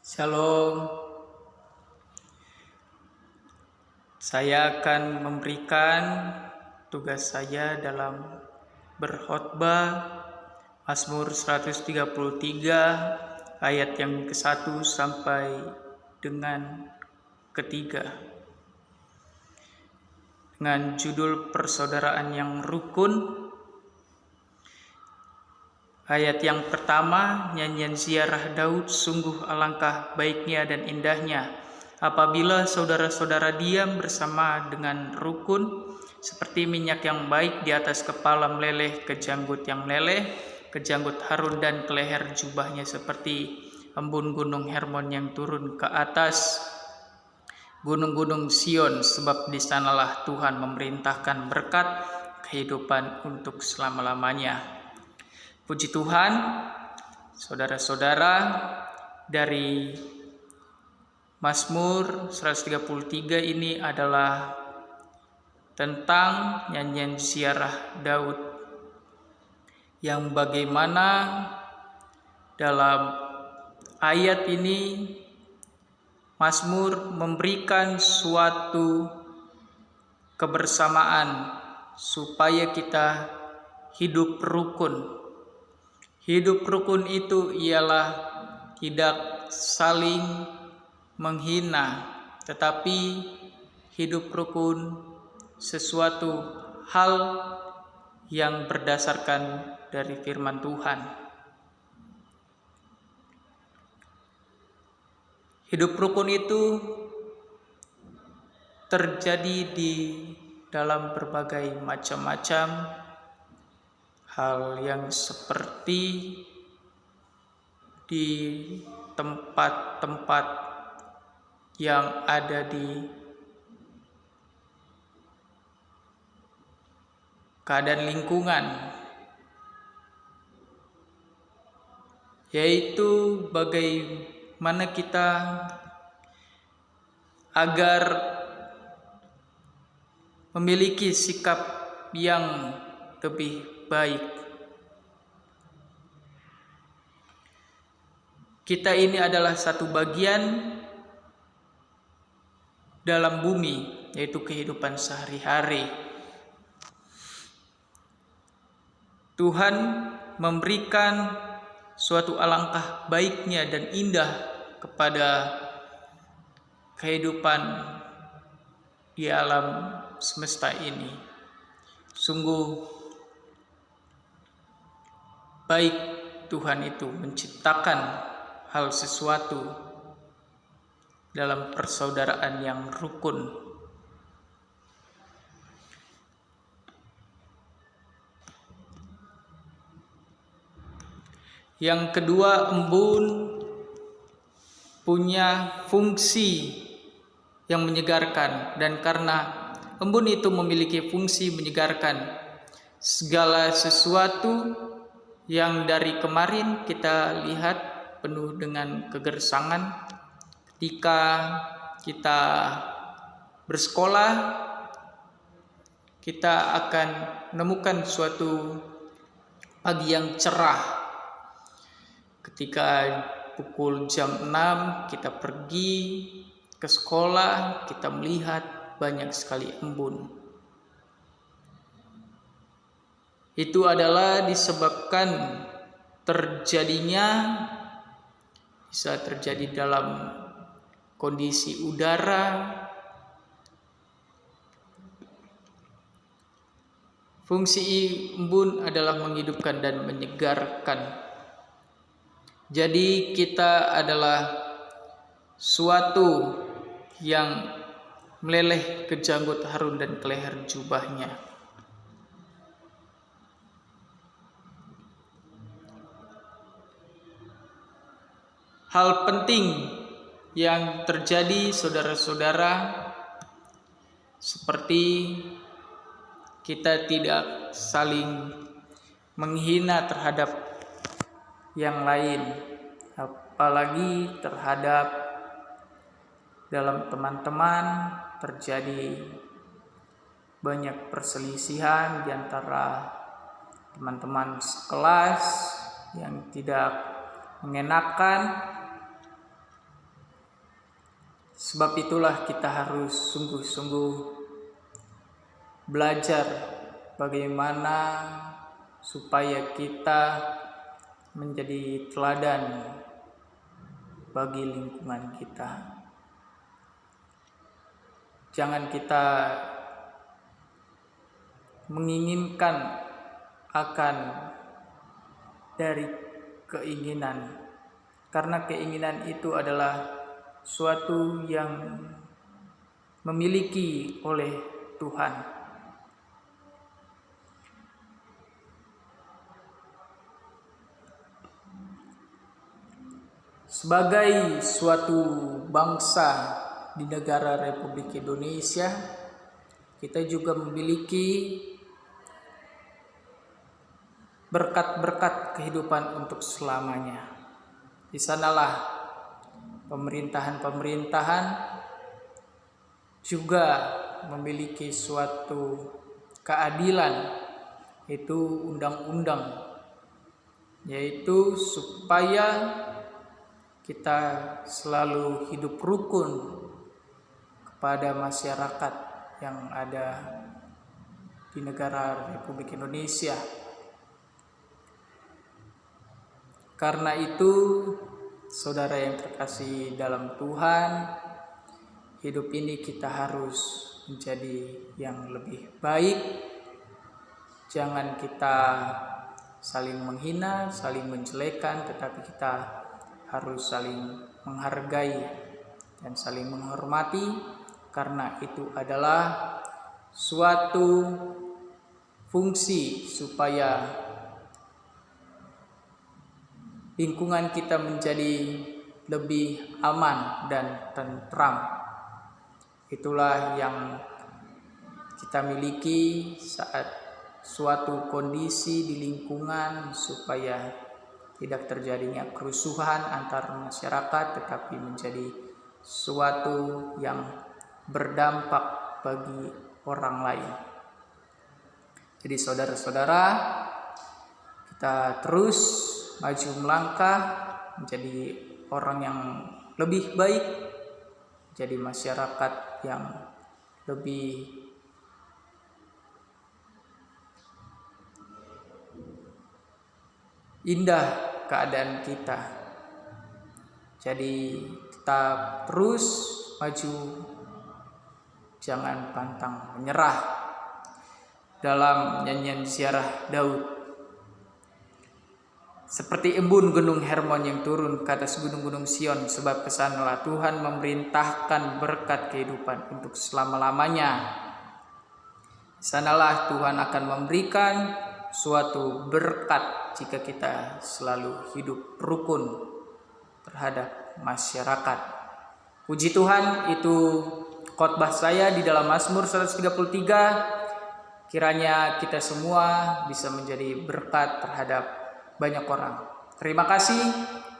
Shalom, saya akan memberikan tugas saya dalam berkhotbah Mazmur 133 ayat yang ke-1 sampai dengan ke-3 dengan judul persaudaraan yang rukun. Ayat yang pertama, nyanyian ziarah Daud, sungguh alangkah baiknya dan indahnya apabila saudara-saudara diam bersama dengan rukun, seperti minyak yang baik di atas kepala meleleh ke janggut yang meleleh, ke janggut Harun dan ke leher jubahnya, seperti embun gunung Hermon yang turun ke atas gunung-gunung Sion, sebab di sanalah Tuhan memerintahkan berkat kehidupan untuk selama-lamanya. Puji Tuhan, saudara-saudara, dari Mazmur 133 ini adalah tentang nyanyian ziarah Daud, yang bagaimana dalam ayat ini Mazmur memberikan suatu kebersamaan supaya kita hidup rukun. Hidup rukun itu ialah tidak saling menghina, tetapi hidup rukun sesuatu hal yang berdasarkan dari firman Tuhan. Hidup rukun itu terjadi di dalam berbagai macam-macam hal, yang seperti di tempat-tempat yang ada di keadaan lingkungan, yaitu bagaimana kita agar memiliki sikap yang lebih baik. Kita ini adalah satu bagian dalam bumi, yaitu kehidupan sehari-hari. Tuhan memberikan suatu alangkah baiknya dan indah kepada kehidupan di alam semesta ini. Sungguh baik Tuhan itu menciptakan hal sesuatu dalam persaudaraan yang rukun. Yang kedua, embun punya fungsi yang menyegarkan, dan karena embun itu memiliki fungsi menyegarkan, segala sesuatu yang dari kemarin kita lihat penuh dengan kegersangan ketika kita bersekolah, kita akan menemukan suatu pagi yang cerah ketika pukul jam 6 kita pergi ke sekolah, kita melihat banyak sekali embun. Itu adalah disebabkan bisa terjadi dalam kondisi udara. Fungsi embun adalah menghidupkan dan menyegarkan. Jadi kita adalah suatu yang meleleh ke janggut Harun dan ke leher jubahnya. Hal penting yang terjadi, saudara-saudara, seperti kita tidak saling menghina terhadap yang lain, apalagi terhadap dalam teman-teman terjadi banyak perselisihan di antara teman-teman sekelas yang tidak mengenakan. Sebab itulah kita harus sungguh-sungguh belajar bagaimana supaya kita menjadi teladan bagi lingkungan kita. Jangan kita menginginkan akan dari keinginan, karena keinginan itu adalah suatu yang memiliki oleh Tuhan. Sebagai suatu bangsa di negara Republik Indonesia, kita juga memiliki berkat-berkat kehidupan untuk selamanya. Di sanalah pemerintahan-pemerintahan juga memiliki suatu keadilan, yaitu undang-undang, yaitu supaya kita selalu hidup rukun kepada masyarakat yang ada di negara Republik Indonesia. Karena itu, saudara yang terkasih dalam Tuhan, hidup ini kita harus menjadi yang lebih baik. Jangan kita saling menghina, saling menjelekan, tetapi kita harus saling menghargai dan saling menghormati, karena itu adalah suatu fungsi supaya lingkungan kita menjadi lebih aman dan tentram. Itulah yang kita miliki saat suatu kondisi di lingkungan, supaya tidak terjadinya kerusuhan antar masyarakat, tetapi menjadi suatu yang berdampak bagi orang lain. Jadi saudara-saudara, kita terus maju melangkah menjadi orang yang lebih baik, jadi masyarakat yang lebih indah keadaan kita. Jadi tetap terus maju, jangan pantang menyerah. Dalam nyanyian ziarah Daud, seperti embun gunung Hermon yang turun ke atas gunung-gunung Sion, sebab kesanalah Tuhan memerintahkan berkat kehidupan untuk selama-lamanya. Sanalah Tuhan akan memberikan suatu berkat jika kita selalu hidup rukun terhadap masyarakat. Puji Tuhan, itu khotbah saya di dalam Mazmur 133. Kiranya kita semua bisa menjadi berkat terhadap banyak orang. Terima kasih,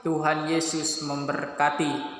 Tuhan Yesus memberkati.